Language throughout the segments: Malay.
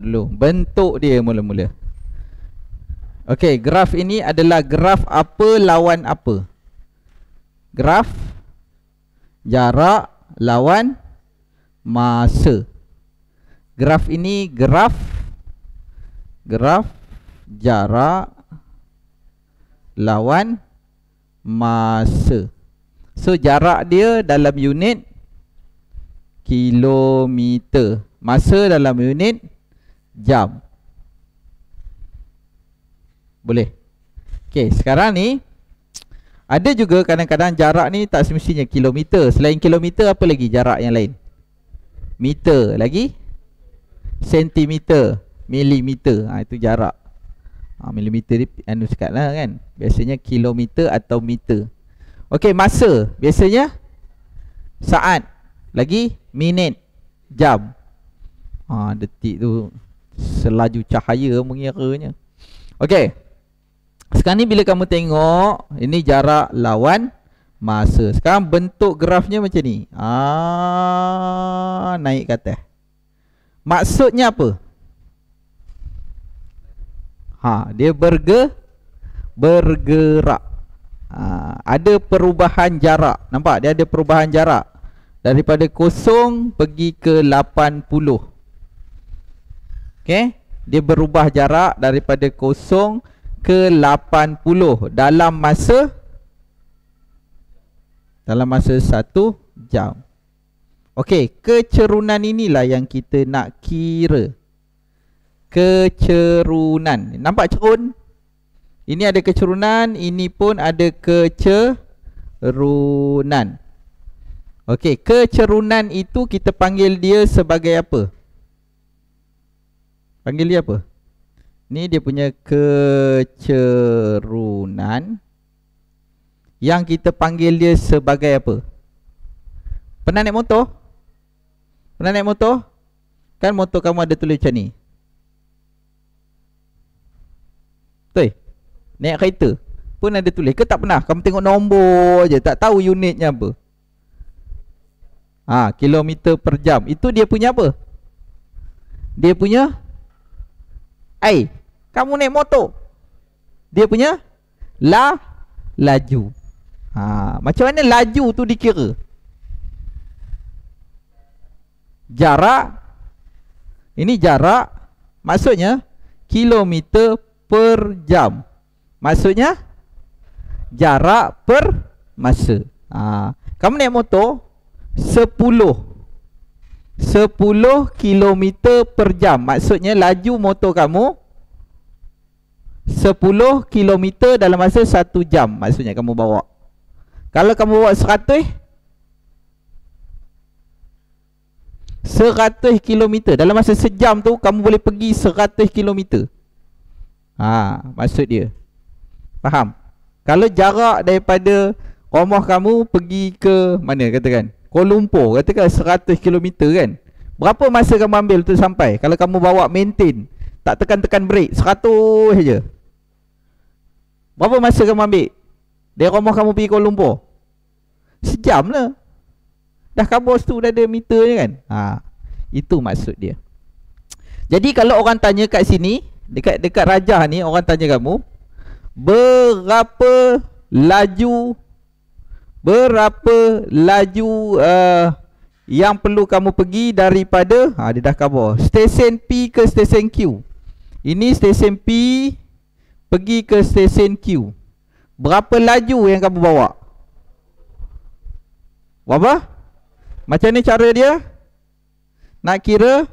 dulu. Bentuk dia mula-mula. Okey, graf ini adalah graf apa lawan apa? Graf jarak lawan masa. Graf ini graf jarak lawan masa. So jarak dia dalam unit kilometer, masa dalam unit jam. Boleh? Okey, sekarang ni ada juga kadang-kadang jarak ni tak semestinya kilometer. Selain kilometer apa lagi jarak yang lain? Meter lagi? Sentimeter, milimeter. Itu jarak. Milimeter ni anu sekat lah kan. Biasanya kilometer atau meter. Okey, masa biasanya saat, lagi minit, jam. Detik tu selaju cahaya mengiranya. Okey, sekarang ni bila kamu tengok, ini jarak lawan masa. Sekarang bentuk grafnya macam ni. Naik ke atas. Maksudnya apa? Dia bergerak. Ada perubahan jarak. Nampak? Dia ada perubahan jarak. Daripada 0 pergi ke 80. Okey? Dia berubah jarak daripada 0 ke 80 dalam masa 1 jam. Okey, kecerunan inilah yang kita nak kira. Kecerunan. Nampak cerun? Ini ada kecerunan, ini pun ada kecerunan. Okey, kecerunan itu kita panggil dia sebagai apa? Panggil dia apa? Ni dia punya kecerunan. Yang kita panggil dia sebagai apa? Pernah naik motor? Pernah naik motor? Kan motor kamu ada tulis macam ni. Betul? Naik kereta pun ada tulis. Ke tak pernah? Kamu tengok nombor je, tak tahu unitnya apa. Kilometer per jam. Itu dia punya apa? Dia punya kamu naik motor, dia punya laju. Macam mana laju tu dikira? Jarak. Ini jarak. Maksudnya kilometer per jam. Maksudnya jarak per masa. Kamu naik motor 10 kilometer per jam. Maksudnya laju motor kamu 10 kilometer dalam masa 1 jam. Maksudnya kamu bawa. Kalau kamu bawa 100 kilometer dalam masa sejam tu, kamu boleh pergi 100 kilometer. Maksud dia. Faham? Kalau jarak daripada rumah kamu pergi ke mana, katakan Kuala Lumpur, katakan 100 kilometer kan, berapa masa kamu ambil untuk sampai? Kalau kamu bawa maintain, tak tekan-tekan brake, 100 saja, berapa masa kamu ambil dari rumah kamu pergi Kuala Lumpur? Sejam lah. Dah kabus tu dah ada meter je kan. Itu maksud dia. Jadi kalau orang tanya kat sini, dekat Rajah ni, orang tanya kamu berapa laju yang perlu kamu pergi daripada dia dah cover stesen P ke stesen Q. Ini stesen P pergi ke stesen Q. Berapa laju yang kamu bawa? Berapa? Macam ni cara dia nak kira.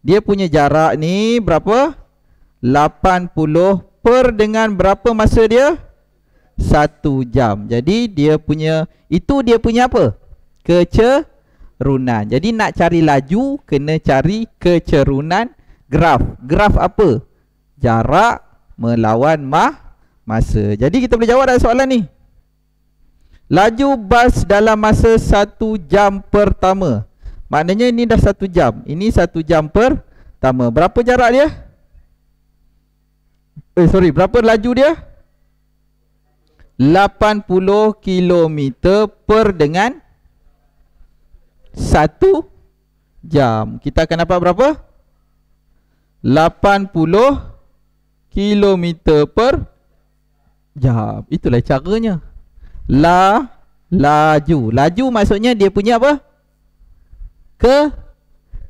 Dia punya jarak ni berapa? 80 per dengan berapa masa dia? 1 jam. Jadi dia punya, itu dia punya apa? Kecerunan. Jadi nak cari laju, kena cari kecerunan graf. Graf apa? Jarak melawan masa. Jadi kita boleh jawab dalam soalan ni. Laju bas dalam masa 1 jam pertama. Maknanya ini dah 1 jam. Ini 1 jam pertama. Berapa jarak dia? Berapa laju dia? 80 km per dengan 1 jam. Kita akan dapat berapa? 80 kilometer per jam. Itulah caranya. Laju. Laju maksudnya dia punya apa?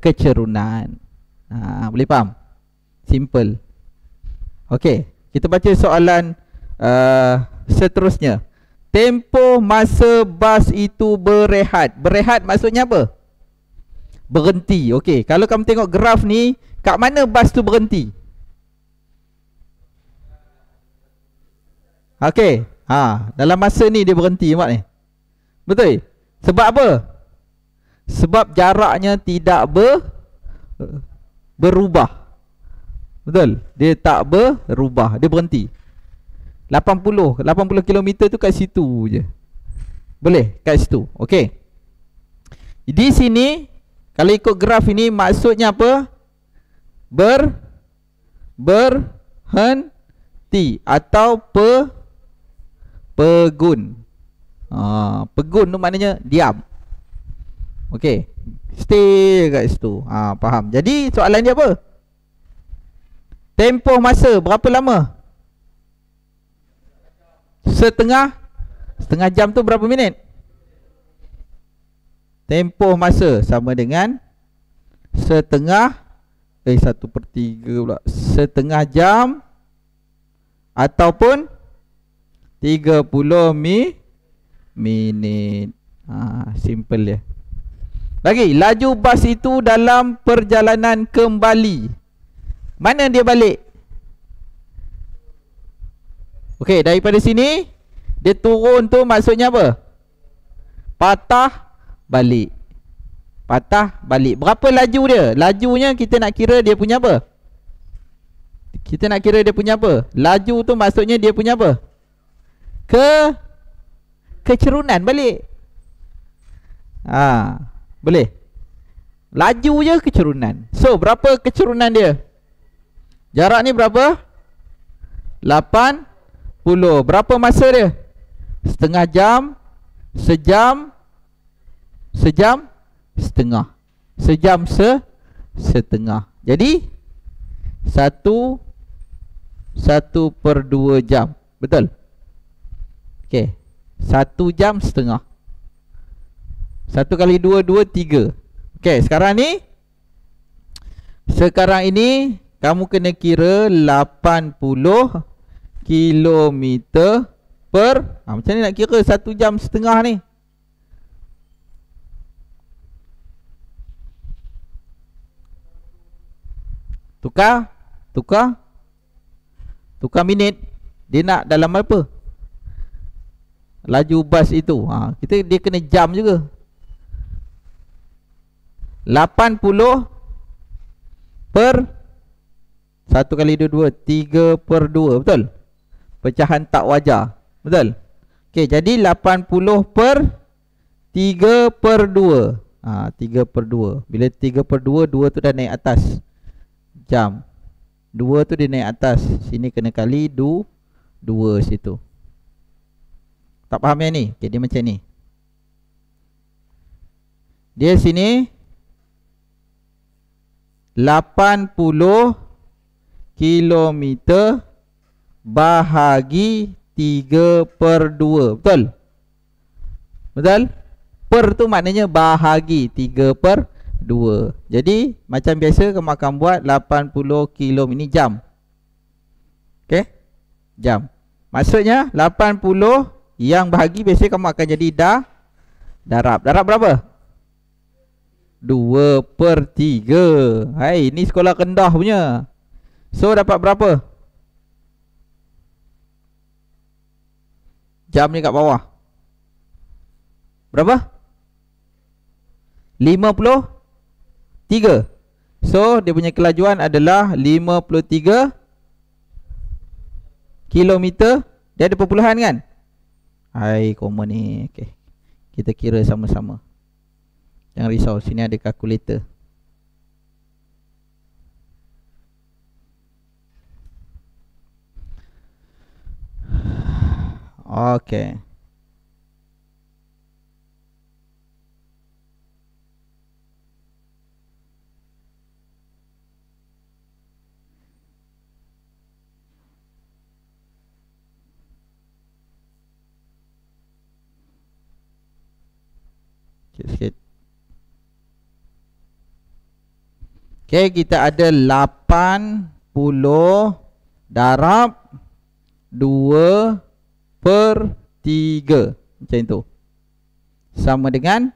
Kecerunan. Boleh faham? Simple. Okey, kita baca soalan seterusnya. Tempoh masa bas itu berehat. Berehat maksudnya apa? Berhenti. Okey, kalau kamu tengok graf ni, kat mana bas tu berhenti? Okey. Dalam masa ni dia berhenti mak ni. Betul? Sebab apa? Sebab jaraknya tidak berubah. Betul? Dia tak berubah, dia berhenti. 80 km tu kat situ je. Boleh? Kat situ. Okey. Di sini kalau ikut graf ini maksudnya apa? Berhenti atau pegun. Pegun tu maknanya diam. Okey. Stay kat situ. Faham. Jadi soalan dia apa? Tempoh masa berapa lama? Setengah jam tu berapa minit? Tempoh masa sama dengan setengah 1/3 pula. Setengah jam ataupun 30 minit. Simple dia. Lagi, laju bas itu dalam perjalanan kembali. Mana dia balik? Okey, daripada sini dia turun tu maksudnya apa? Patah balik. Patah balik. Berapa laju dia? Lajunya kita nak kira dia punya apa? Kita nak kira dia punya apa? Laju tu maksudnya dia punya apa? Kecerunan balik. Boleh. Laju je kecerunan. So, berapa kecerunan dia? Jarak ni berapa? 80. Berapa masa dia? Setengah jam. Sejam setengah. Sejam setengah. Jadi 1/2 jam. Betul? Okey. 1 jam setengah. 1 kali 2, 2, 3. Okey, sekarang ini kamu kena kira 80 kilometer per macam ni nak kira 1 jam setengah ni. Tukar minit. Dia nak dalam apa? Laju bas itu. Dia kena jam juga. 80 per 1 kali 2, 3/2. Betul? Pecahan tak wajar. Betul? Okey, jadi 80 per 3/2. 3/2. Bila 3/2, 2 tu dah naik atas jam. 2 tu dia naik atas. Sini kena kali 2 situ. Tak faham yang ni? Okey, dia macam ni. Dia sini 80 kilometer bahagi 3/2. Betul? Betul? Per tu maknanya bahagi 3/2. Jadi macam biasa kamu akan buat 80 kilo. Ini jam. Okey? Jam. Maksudnya 80 yang bahagi biasa kamu akan jadi darab. Darab berapa? 2/3. Hai, ini sekolah rendah punya. So dapat berapa? Jam ni kat bawah. Berapa? 53. So dia punya kelajuan adalah 53 kilometer. Dia ada perpuluhan kan? Hai, common ni. Okey. Kita kira sama-sama. Jangan risau, sini ada kalkulator. Okey. Sikit. Okay, kita ada 80 darab 2/3. Macam tu. Sama dengan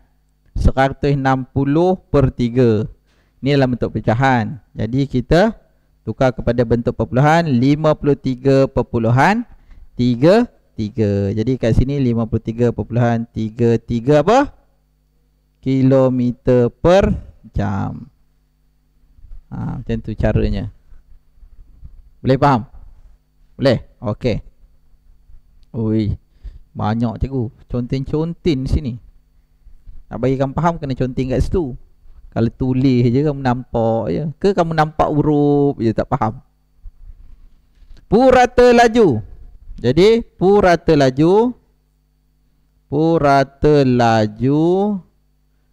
160/3. Ini adalah bentuk pecahan. Jadi kita tukar kepada bentuk perpuluhan 53.33. Jadi kat sini 53.33 apa? Kilometer per jam. Macam tu caranya. Boleh faham? Boleh? Okey. Ui, banyak cikgu. Contin-contin sini. Nak bagi kamu faham kena contin kat situ. Kalau tulis je kamu nampak je. Ke kamu nampak huruf je tak faham. Purata laju. Jadi purata laju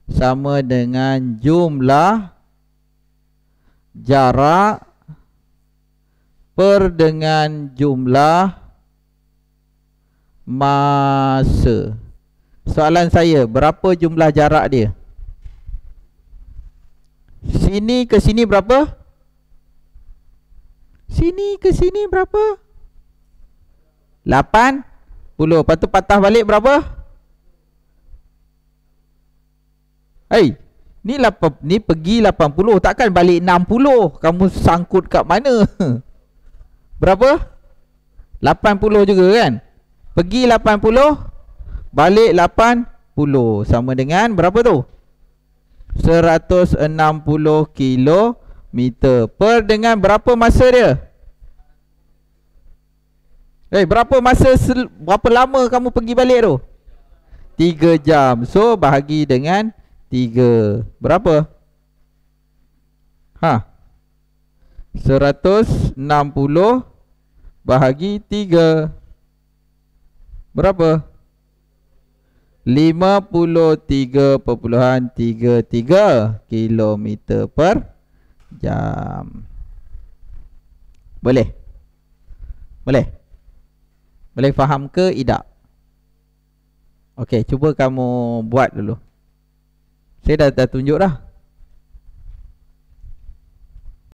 sama dengan jumlah jarak per dengan jumlah masa. Soalan saya, berapa jumlah jarak dia? Sini ke sini berapa? Sini ke sini berapa? 80. Lepas tu patah balik berapa? Ni pergi 80, takkan balik 60. Kamu sangkut kat mana? Berapa? 80 juga kan? Pergi 80, balik 80. Sama dengan berapa tu? 160 kilometer. Per dengan berapa masa dia? Berapa lama kamu pergi balik tu? 3 jam. So bahagi dengan 3. Berapa? 160 bahagi 3. Berapa? 53.33 kilometer per jam. Boleh? Boleh? Boleh faham ke tidak? Okey, cuba kamu buat dulu. Saya dah tunjuk dah.